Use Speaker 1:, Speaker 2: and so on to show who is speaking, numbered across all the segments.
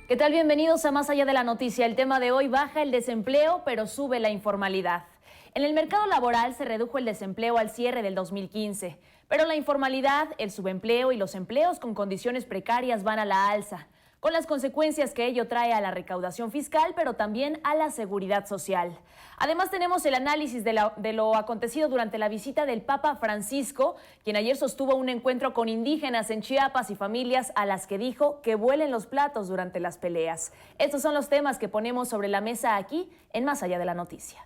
Speaker 1: ¿Qué tal? Bienvenidos a Más Allá de la Noticia. El tema de hoy: baja el desempleo, pero sube la informalidad. En el mercado laboral se redujo el desempleo al cierre del 2015, pero la informalidad, el subempleo y los empleos con condiciones precarias van a la alza, con las consecuencias que ello trae a la recaudación fiscal, pero también a la seguridad social. Además, tenemos el análisis de lo acontecido durante la visita del Papa Francisco, quien ayer sostuvo un encuentro con indígenas en Chiapas y familias a las que dijo que vuelen los platos durante las peleas. Estos son los temas que ponemos sobre la mesa aquí en Más Allá de la Noticia.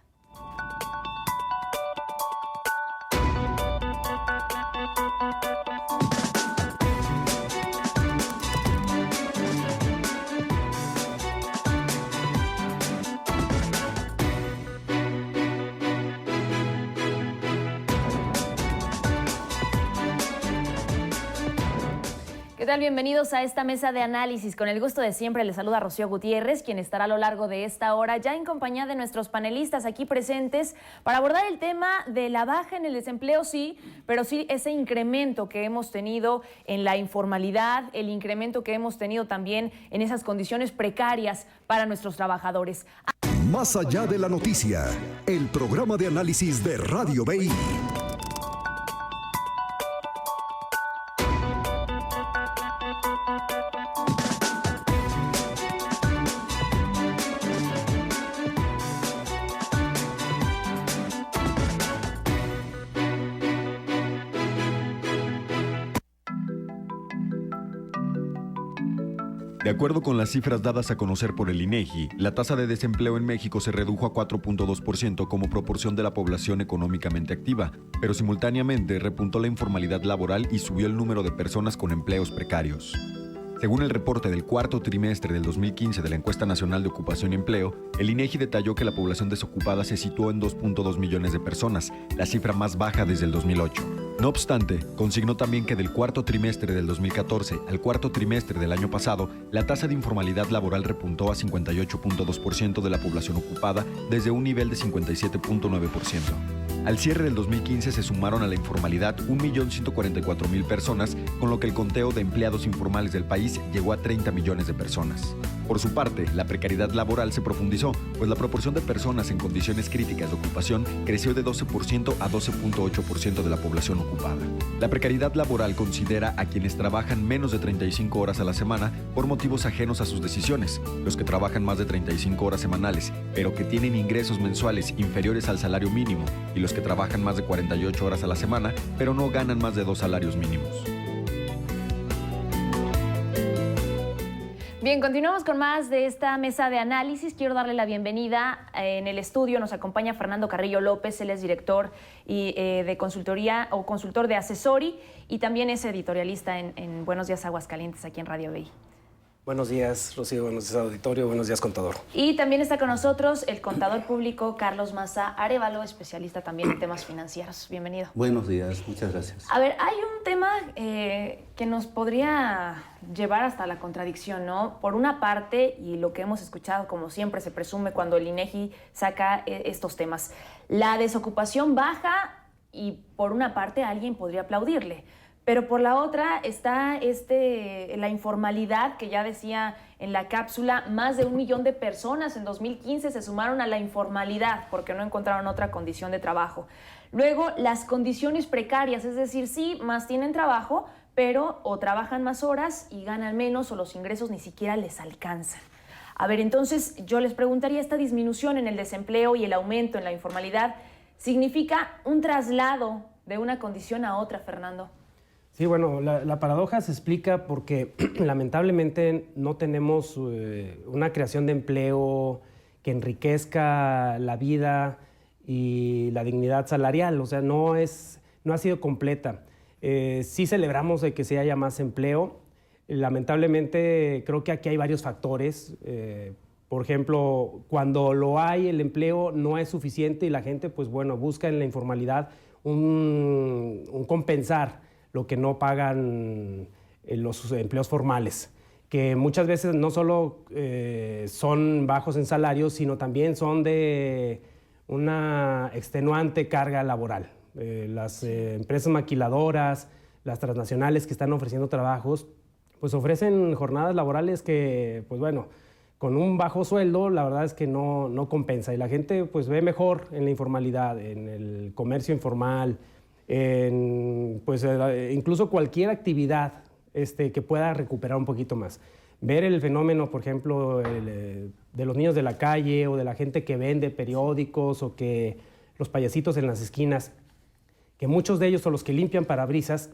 Speaker 1: ¿Qué tal? Bienvenidos a esta mesa de análisis. Con el gusto de siempre les saluda Rocío Gutiérrez, quien estará a lo largo de esta hora ya en compañía de nuestros panelistas aquí presentes para abordar el tema de la baja en el desempleo, sí, pero sí ese incremento que hemos tenido en la informalidad, el incremento que hemos tenido también en esas condiciones precarias para nuestros trabajadores.
Speaker 2: Más Allá de la Noticia, el programa de análisis de Radio BI.
Speaker 3: De acuerdo con las cifras dadas a conocer por el INEGI, la tasa de desempleo en México se redujo a 4.2% como proporción de la población económicamente activa, pero simultáneamente repuntó la informalidad laboral y subió el número de personas con empleos precarios. Según el reporte del cuarto trimestre del 2015 de la Encuesta Nacional de Ocupación y Empleo, el INEGI detalló que la población desocupada se situó en 2.2 millones de personas, la cifra más baja desde el 2008. No obstante, consignó también que del cuarto trimestre del 2014 al cuarto trimestre del año pasado, la tasa de informalidad laboral repuntó a 58.2% de la población ocupada desde un nivel de 57.9%. Al cierre del 2015 se sumaron a la informalidad 1.144.000 personas, con lo que el conteo de empleados informales del país llegó a 30 millones de personas. Por su parte, la precariedad laboral se profundizó, pues la proporción de personas en condiciones críticas de ocupación creció de 12% a 12.8% de la población ocupada. La precariedad laboral considera a quienes trabajan menos de 35 horas a la semana por motivos ajenos a sus decisiones, los que trabajan más de 35 horas semanales, pero que tienen ingresos mensuales inferiores al salario mínimo, y los que trabajan más de 48 horas a la semana, pero no ganan más de 2 salarios mínimos.
Speaker 1: Bien, continuamos con más de esta mesa de análisis. Quiero darle la bienvenida. En el estudio nos acompaña Fernando Carrillo López. Él es director de consultoría o consultor de Accessori y también es editorialista en Buenos Días Aguascalientes, aquí en Radio BI.
Speaker 4: Buenos días, Rocío. Buenos días, auditorio. Buenos días, contador.
Speaker 1: Y también está con nosotros el contador público Carlos Maza Arévalo, especialista también en temas financieros. Bienvenido.
Speaker 5: Buenos días, muchas gracias.
Speaker 1: A ver, hay un tema que nos podría llevar hasta la contradicción, ¿no? Por una parte, y lo que hemos escuchado, como siempre se presume cuando el INEGI saca estos temas, la desocupación baja y por una parte alguien podría aplaudirle. Pero por la otra está la informalidad, que ya decía en la cápsula, más de 1 millón de personas en 2015 se sumaron a la informalidad porque no encontraron otra condición de trabajo. Luego, las condiciones precarias, es decir, sí, más tienen trabajo, pero o trabajan más horas y ganan menos o los ingresos ni siquiera les alcanzan. A ver, entonces yo les preguntaría, ¿esta disminución en el desempleo y el aumento en la informalidad significa un traslado de una condición a otra, Fernando?
Speaker 4: Sí, bueno, la paradoja se explica porque lamentablemente no tenemos una creación de empleo que enriquezca la vida y la dignidad salarial, o sea, no ha sido completa. Sí celebramos de que se haya más empleo. Lamentablemente creo que aquí hay varios factores. Por ejemplo, cuando lo hay, el empleo no es suficiente y la gente, pues bueno, busca en la informalidad un compensar lo que no pagan los empleos formales, que muchas veces no solo son bajos en salarios, sino también son de una extenuante carga laboral. Las empresas maquiladoras, las transnacionales que están ofreciendo trabajos, pues ofrecen jornadas laborales que, pues bueno, con un bajo sueldo, la verdad es que no compensa. Y la gente pues ve mejor en la informalidad, en el comercio informal, en pues, incluso cualquier actividad que pueda recuperar un poquito más. Ver el fenómeno, por ejemplo, de los niños de la calle o de la gente que vende periódicos o que los payasitos en las esquinas, que muchos de ellos son los que limpian parabrisas,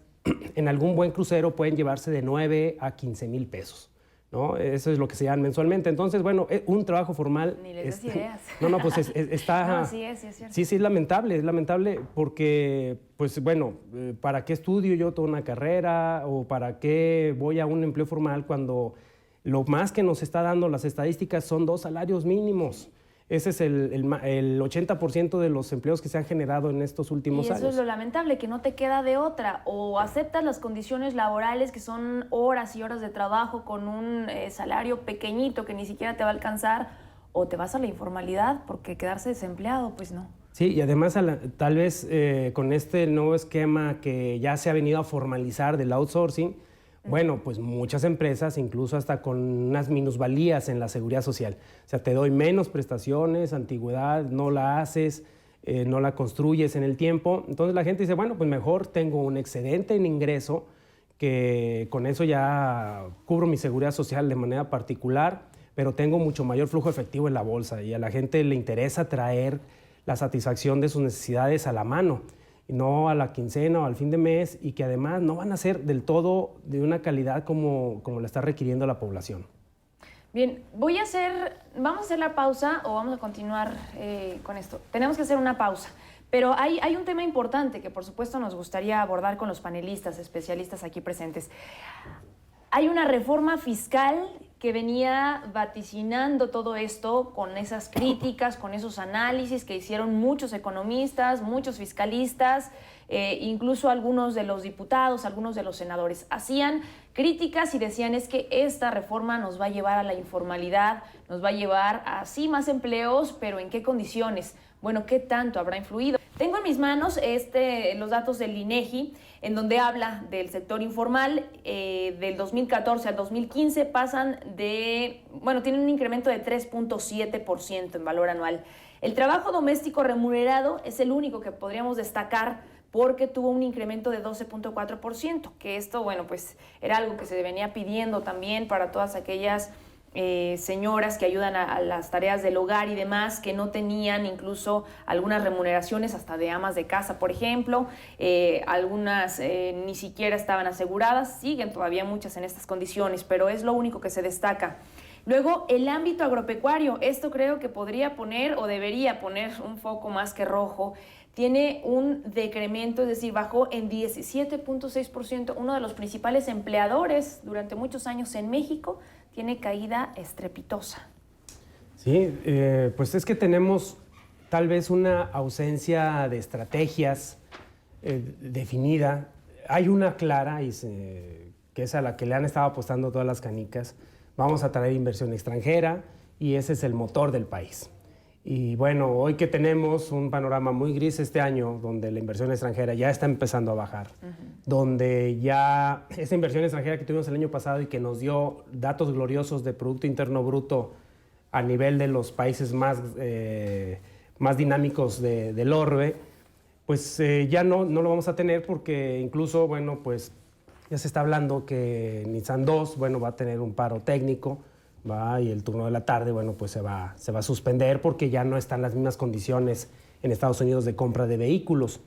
Speaker 4: en algún buen crucero pueden llevarse de 9 a 15 mil pesos. ¿No? Eso es lo que se llama mensualmente. Entonces, bueno, un trabajo formal...
Speaker 1: Ni les des ideas.
Speaker 4: No, pues está...
Speaker 1: No, sí es cierto.
Speaker 4: Sí, es lamentable porque, pues bueno, ¿para qué estudio yo toda una carrera o para qué voy a un empleo formal cuando lo más que nos está dando las estadísticas son 2 salarios mínimos? Ese es el 80% de los empleos que se han generado en estos últimos años.
Speaker 1: Y eso es lo lamentable, que no te queda de otra. O aceptas las condiciones laborales, que son horas y horas de trabajo con un salario pequeñito que ni siquiera te va a alcanzar, o te vas a la informalidad, porque quedarse desempleado, pues no.
Speaker 4: Sí, y además tal vez con este nuevo esquema que ya se ha venido a formalizar del outsourcing, bueno, pues muchas empresas, incluso hasta con unas minusvalías en la seguridad social. O sea, te doy menos prestaciones, antigüedad, no la haces, no la construyes en el tiempo. Entonces la gente dice, bueno, pues mejor tengo un excedente en ingreso, que con eso ya cubro mi seguridad social de manera particular, pero tengo mucho mayor flujo efectivo en la bolsa y a la gente le interesa traer la satisfacción de sus necesidades a la mano, y no a la quincena o al fin de mes, y que además no van a ser del todo de una calidad como la está requiriendo la población.
Speaker 1: Bien, vamos a hacer la pausa o vamos a continuar con esto. Tenemos que hacer una pausa, pero hay un tema importante que por supuesto nos gustaría abordar con los panelistas, especialistas aquí presentes. Hay una reforma fiscal que venía vaticinando todo esto con esas críticas, con esos análisis que hicieron muchos economistas, muchos fiscalistas, incluso algunos de los diputados, algunos de los senadores. Hacían críticas y decían es que esta reforma nos va a llevar a la informalidad, nos va a llevar a sí más empleos, pero ¿en qué condiciones? Bueno, ¿qué tanto habrá influido? Tengo en mis manos los datos del INEGI, en donde habla del sector informal. Del 2014 al 2015 tienen un incremento de 3.7% en valor anual. El trabajo doméstico remunerado es el único que podríamos destacar porque tuvo un incremento de 12.4%, que esto, bueno, pues era algo que se venía pidiendo también para todas aquellas señoras que ayudan a las tareas del hogar y demás, que no tenían incluso algunas remuneraciones hasta de amas de casa, por ejemplo. Algunas ni siquiera estaban aseguradas, siguen todavía muchas en estas condiciones, pero es lo único que se destaca. Luego, el ámbito agropecuario, esto creo que podría poner o debería poner un foco más que rojo. Tiene un decremento, es decir, bajó en 17.6%, uno de los principales empleadores durante muchos años en México, tiene caída estrepitosa.
Speaker 4: Sí, pues es que tenemos tal vez una ausencia de estrategias definida. Hay una clara, que es a la que le han estado apostando todas las canicas. Vamos a traer inversión extranjera y ese es el motor del país. Y bueno, hoy que tenemos un panorama muy gris este año, donde la inversión extranjera ya está empezando a bajar, donde ya esa inversión extranjera que tuvimos el año pasado y que nos dio datos gloriosos de Producto Interno Bruto a nivel de los países más dinámicos del orbe, pues ya no lo vamos a tener porque incluso, bueno, pues ya se está hablando que Nissan 2, bueno, va a tener un paro técnico, y el turno de la tarde, bueno, pues se va a suspender porque ya no están las mismas condiciones en Estados Unidos de compra de vehículos.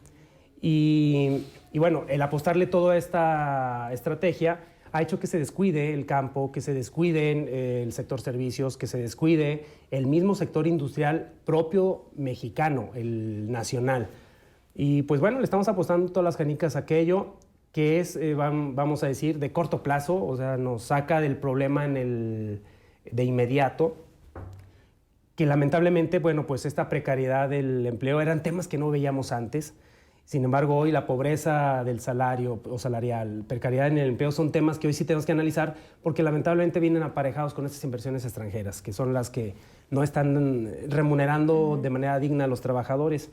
Speaker 4: Y bueno, el apostarle toda esta estrategia ha hecho que se descuide el campo, que se descuide el sector servicios, que se descuide el mismo sector industrial propio mexicano, el nacional. Y pues bueno, le estamos apostando todas las canicas a aquello que es, vamos a decir, de corto plazo, o sea, nos saca del problema de inmediato, que lamentablemente, bueno, pues esta precariedad del empleo eran temas que no veíamos antes. Sin embargo, hoy la pobreza del salario o salarial, precariedad en el empleo son temas que hoy sí tenemos que analizar porque lamentablemente vienen aparejados con estas inversiones extranjeras, que son las que no están remunerando de manera digna a los trabajadores.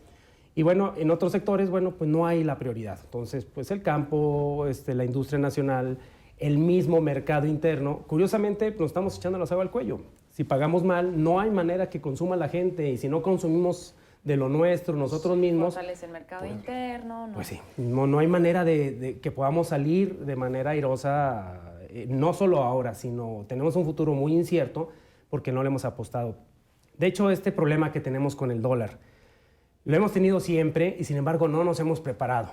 Speaker 4: Y bueno, en otros sectores, bueno, pues no hay la prioridad. Entonces, pues el campo, la industria nacional, el mismo mercado interno, curiosamente nos estamos echando la soga al cuello. Si pagamos mal, no hay manera que consuma la gente, y si no consumimos de lo nuestro, nosotros mismos...
Speaker 1: Fortalece el mercado interno. ¿No?
Speaker 4: Pues sí, no hay manera de que podamos salir de manera airosa, no solo ahora, sino tenemos un futuro muy incierto porque no le hemos apostado. De hecho, este problema que tenemos con el dólar, lo hemos tenido siempre y sin embargo no nos hemos preparado.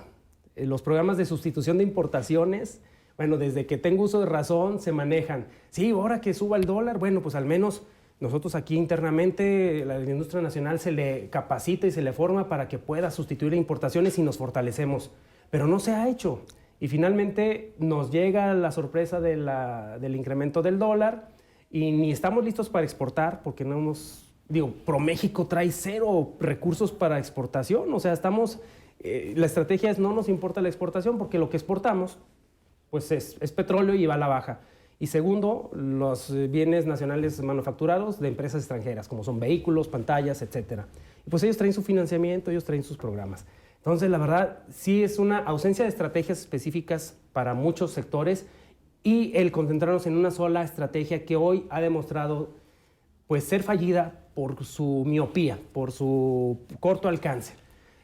Speaker 4: Los programas de sustitución de importaciones... Bueno, desde que tengo uso de razón se manejan. Sí, ahora que suba el dólar, bueno, pues al menos nosotros aquí internamente, la industria nacional se le capacita y se le forma para que pueda sustituir importaciones y nos fortalecemos. Pero no se ha hecho. Y finalmente nos llega la sorpresa del incremento del dólar y ni estamos listos para exportar porque no hemos... ProMéxico trae 0 recursos para exportación. O sea, la estrategia es no nos importa la exportación porque lo que exportamos pues es petróleo y va a la baja. Y segundo, los bienes nacionales manufacturados de empresas extranjeras, como son vehículos, pantallas, etc. Y pues ellos traen su financiamiento, ellos traen sus programas. Entonces, la verdad, sí es una ausencia de estrategias específicas para muchos sectores y el concentrarnos en una sola estrategia que hoy ha demostrado pues, ser fallida por su miopía, por su corto alcance.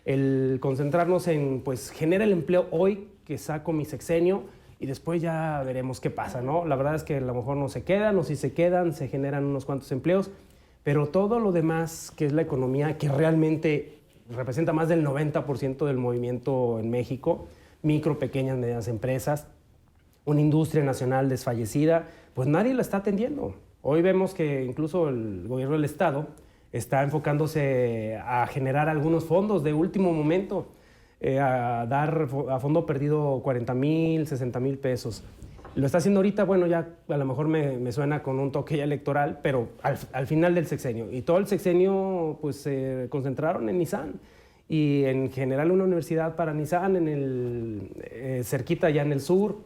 Speaker 4: El concentrarnos en, pues, genera el empleo hoy que saco mi sexenio, y después ya veremos qué pasa, ¿no? La verdad es que a lo mejor no se quedan, o si se quedan, se generan unos cuantos empleos, pero todo lo demás, que es la economía, que realmente representa más del 90% del movimiento en México, micro, pequeñas, medianas empresas, una industria nacional desfallecida, pues nadie la está atendiendo. Hoy vemos que incluso el gobierno del Estado está enfocándose a generar algunos fondos de último momento, a dar a fondo perdido 40,000, 60,000 pesos. Lo está haciendo ahorita, bueno, ya a lo mejor me suena con un toque ya electoral, pero al final del sexenio. Y todo el sexenio pues se concentraron en Nissan y en general una universidad para Nissan cerquita ya en el sur.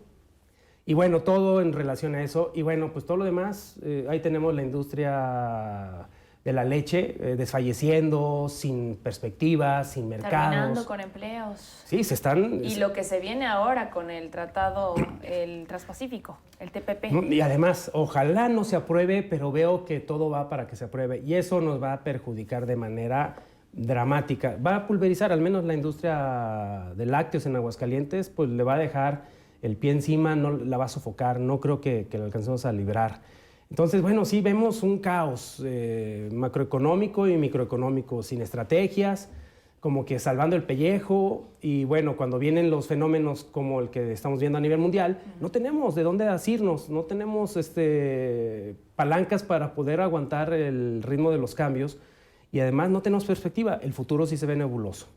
Speaker 4: Y bueno, todo en relación a eso. Y bueno, pues todo lo demás, ahí tenemos la industria de la leche desfalleciendo, sin perspectivas, sin mercados.
Speaker 1: Terminando con empleos.
Speaker 4: Sí, se están...
Speaker 1: Y lo que se viene ahora con el tratado, el Transpacífico, el TPP.
Speaker 4: Y además, ojalá no se apruebe, pero veo que todo va para que se apruebe. Y eso nos va a perjudicar de manera dramática. Va a pulverizar, al menos la industria de lácteos en Aguascalientes, pues le va a dejar el pie encima, no la va a sofocar, no creo que la alcancemos a librar. Entonces, bueno, sí vemos un caos macroeconómico y microeconómico, sin estrategias, como que salvando el pellejo. Y bueno, cuando vienen los fenómenos como el que estamos viendo a nivel mundial, no tenemos de dónde asirnos, no tenemos palancas para poder aguantar el ritmo de los cambios y además no tenemos perspectiva. El futuro sí se ve nebuloso.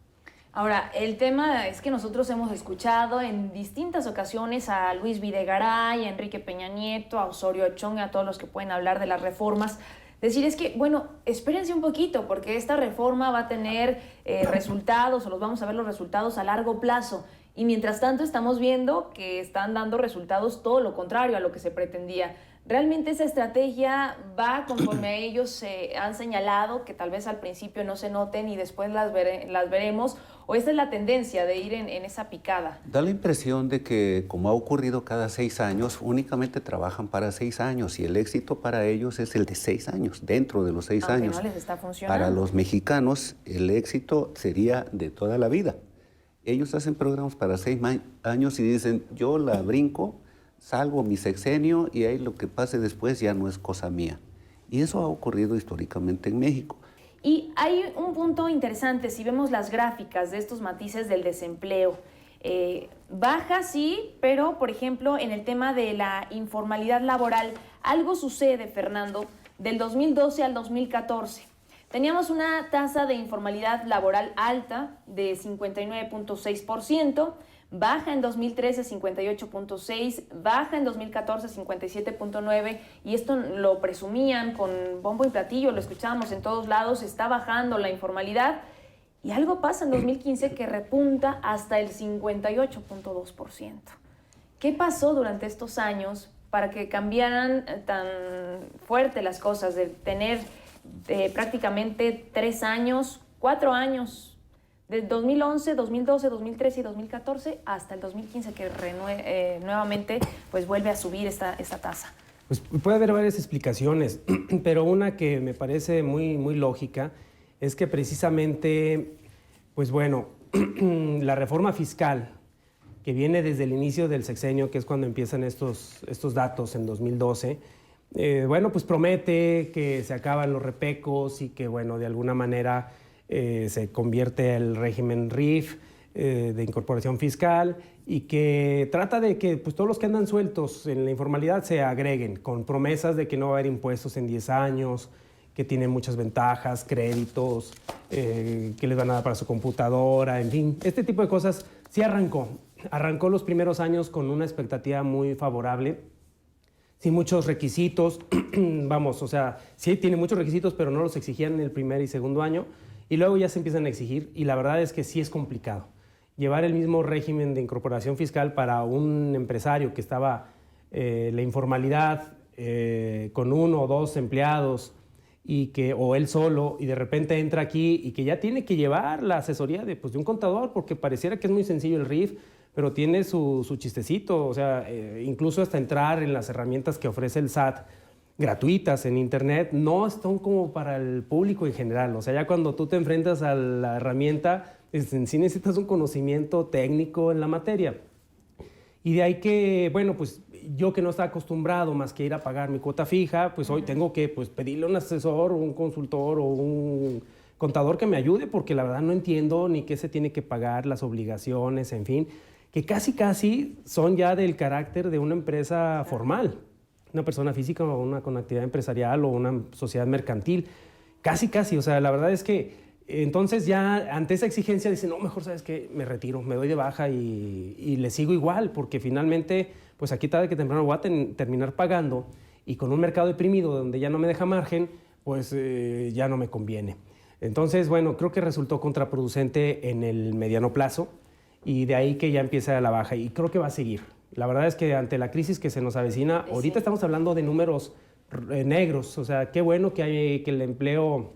Speaker 1: Ahora, el tema es que nosotros hemos escuchado en distintas ocasiones a Luis Videgaray, a Enrique Peña Nieto, a Osorio Chong, a todos los que pueden hablar de las reformas, decir es que, bueno, espérense un poquito porque esta reforma va a tener resultados o los vamos a ver los resultados a largo plazo. Y mientras tanto estamos viendo que están dando resultados todo lo contrario a lo que se pretendía. ¿Realmente esa estrategia va conforme ellos han señalado, que tal vez al principio no se noten y después las veremos? ¿O esa es la tendencia de ir en esa picada?
Speaker 5: Da la impresión de que, como ha ocurrido cada 6 años, únicamente trabajan para 6 años y el éxito para ellos es el de 6 años, dentro de los 6
Speaker 1: Aunque
Speaker 5: años.
Speaker 1: no les está funcionando.
Speaker 5: Para los mexicanos, el éxito sería de toda la vida. Ellos hacen programas para 6 años y dicen, yo la brinco, salvo mi sexenio y ahí lo que pase después ya no es cosa mía. Y eso ha ocurrido históricamente en México.
Speaker 1: Y hay un punto interesante, si vemos las gráficas de estos matices del desempleo. Baja, sí, pero, por ejemplo, en el tema de la informalidad laboral, algo sucede, Fernando, del 2012 al 2014. Teníamos una tasa de informalidad laboral alta de 59.6%, baja en 2013 58.6, baja en 2014 57.9 y esto lo presumían con bombo y platillo, lo escuchábamos en todos lados, está bajando la informalidad y algo pasa en 2015 que repunta hasta el 58.2%. ¿Qué pasó durante estos años para que cambiaran tan fuerte las cosas de tener prácticamente 3 años, 4 años de 2011, 2012, 2013 y 2014 hasta el 2015 que nuevamente pues vuelve a subir esta tasa.
Speaker 4: Pues puede haber varias explicaciones, pero una que me parece muy lógica es que precisamente, pues bueno, la reforma fiscal que viene desde el inicio del sexenio, que es cuando empiezan estos datos en 2012, bueno, pues promete que se acaban los repecos y que, bueno, de alguna manera se convierte el régimen RIF de incorporación fiscal y que trata de que pues, todos los que andan sueltos en la informalidad se agreguen con promesas de que no va a haber impuestos en 10 años, que tienen muchas ventajas, créditos, que les van a dar para su computadora, en fin, este tipo de cosas. Sí arrancó los primeros años con una expectativa muy favorable, sin muchos requisitos, vamos, o sea, sí tiene muchos requisitos, pero no los exigían en el primer y segundo año, y luego ya se empiezan a exigir, y la verdad es que sí es complicado. Llevar el mismo régimen de incorporación fiscal para un empresario que estaba en la informalidad, con 1 o 2 empleados, o él solo, y de repente entra aquí y que ya tiene que llevar la asesoría de un contador, porque pareciera que es muy sencillo el RIF, pero tiene su chistecito, o sea, incluso hasta entrar en las herramientas que ofrece el SAT gratuitas en internet, no están como para el público en general. O sea, ya cuando tú te enfrentas a la herramienta, en sí necesitas un conocimiento técnico en la materia. Y de ahí que, bueno, pues yo que no estaba acostumbrado más que ir a pagar mi cuota fija, pues hoy tengo que pedirle a un asesor, un consultor o un contador que me ayude, porque la verdad no entiendo ni qué se tiene que pagar, las obligaciones, en fin, que casi son ya del carácter de una empresa formal, una persona física o una con actividad empresarial o una sociedad mercantil. Casi, o sea, la verdad es que entonces ya ante esa exigencia dicen, no, mejor sabes qué, me retiro, me doy de baja y le sigo igual, porque finalmente, pues aquí tarde que temprano voy a terminar pagando y con un mercado deprimido donde ya no me deja margen, pues ya no me conviene. Entonces, bueno, creo que resultó contraproducente en el mediano plazo y de ahí que ya empieza a la baja y creo que va a seguir. La verdad es que ante la crisis que se nos avecina, ahorita estamos hablando de números negros, o sea, qué bueno que el empleo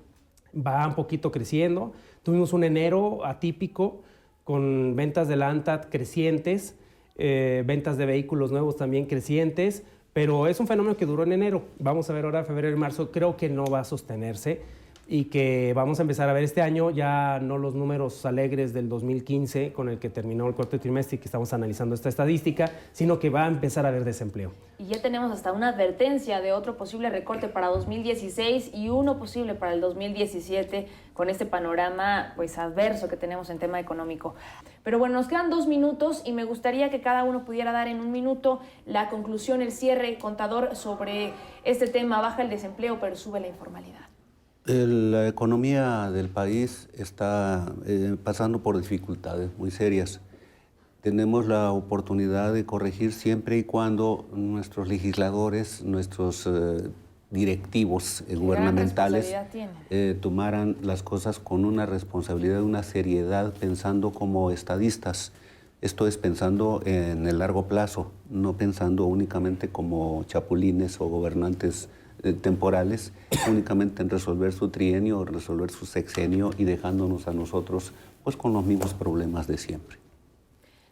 Speaker 4: va un poquito creciendo. Tuvimos un enero atípico con ventas del ANTAD crecientes, ventas de vehículos nuevos también crecientes, pero es un fenómeno que duró en enero. Vamos a ver ahora febrero y marzo, creo que no va a sostenerse y que vamos a empezar a ver este año ya no los números alegres del 2015 con el que terminó el cuarto trimestre y que estamos analizando esta estadística, sino que va a empezar a haber desempleo.
Speaker 1: Y ya tenemos hasta una advertencia de otro posible recorte para 2016 y uno posible para el 2017 con este panorama pues adverso que tenemos en tema económico. Pero bueno, nos quedan 2 minutos y me gustaría que cada uno pudiera dar en 1 minuto la conclusión, el cierre, contador, sobre este tema. Baja el desempleo, pero sube la informalidad.
Speaker 5: La economía del país está pasando por dificultades muy serias. Tenemos la oportunidad de corregir siempre y cuando nuestros legisladores, nuestros directivos gubernamentales tomaran las cosas con una responsabilidad, una seriedad, pensando como estadistas. Esto es pensando en el largo plazo, no pensando únicamente como chapulines o gobernantes temporales, únicamente en resolver su trienio, resolver su sexenio y dejándonos a nosotros pues con los mismos problemas de siempre.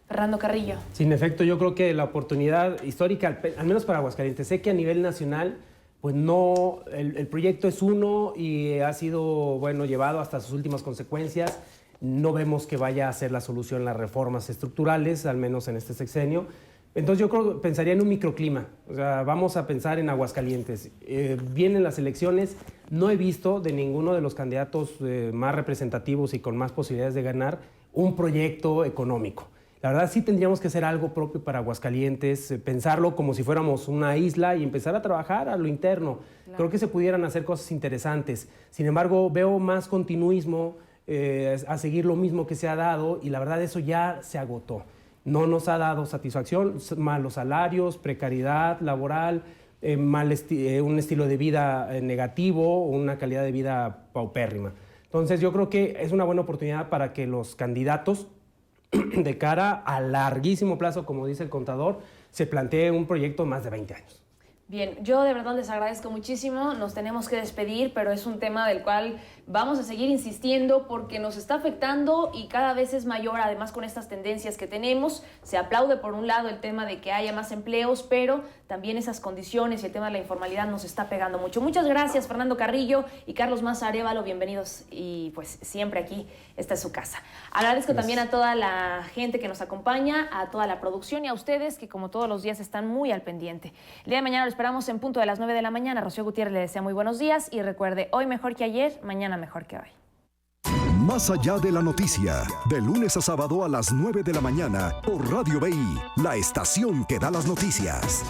Speaker 1: Fernando Carrillo.
Speaker 4: Sin efecto, yo creo que la oportunidad histórica, al menos para Aguascalientes, sé que a nivel nacional, pues no, el proyecto es uno y ha sido, bueno, llevado hasta sus últimas consecuencias. No vemos que vaya a ser la solución las reformas estructurales, al menos en este sexenio. Entonces yo creo que pensaría en un microclima, o sea, vamos a pensar en Aguascalientes. Vienen las elecciones, no he visto de ninguno de los candidatos más representativos y con más posibilidades de ganar un proyecto económico. La verdad sí tendríamos que hacer algo propio para Aguascalientes, pensarlo como si fuéramos una isla y empezar a trabajar a lo interno. Claro. Creo que se pudieran hacer cosas interesantes. Sin embargo, veo más continuismo, a seguir lo mismo que se ha dado y la verdad eso ya se agotó. No nos ha dado satisfacción, malos salarios, precariedad laboral, un estilo de vida negativo, una calidad de vida paupérrima. Entonces yo creo que es una buena oportunidad para que los candidatos de cara a larguísimo plazo, como dice el contador, se plantee un proyecto de más de 20 años.
Speaker 1: Bien, yo de verdad les agradezco muchísimo, nos tenemos que despedir, pero es un tema del cual vamos a seguir insistiendo porque nos está afectando y cada vez es mayor, además con estas tendencias que tenemos. Se aplaude por un lado el tema de que haya más empleos, pero también esas condiciones y el tema de la informalidad nos está pegando mucho. Muchas gracias, Fernando Carrillo y Carlos Maza Arévalo, bienvenidos y pues siempre aquí, esta es su casa. Agradezco también a toda la gente que nos acompaña, a toda la producción y a ustedes que como todos los días están muy al pendiente. El día de mañana lo esperamos en punto de las 9 de la mañana. Rocío Gutiérrez le desea muy buenos días y recuerde, hoy mejor que ayer, mañana mejor que hoy.
Speaker 2: Más allá de la noticia, de lunes a sábado a las 9 de la mañana por Radio BI, la estación que da las noticias.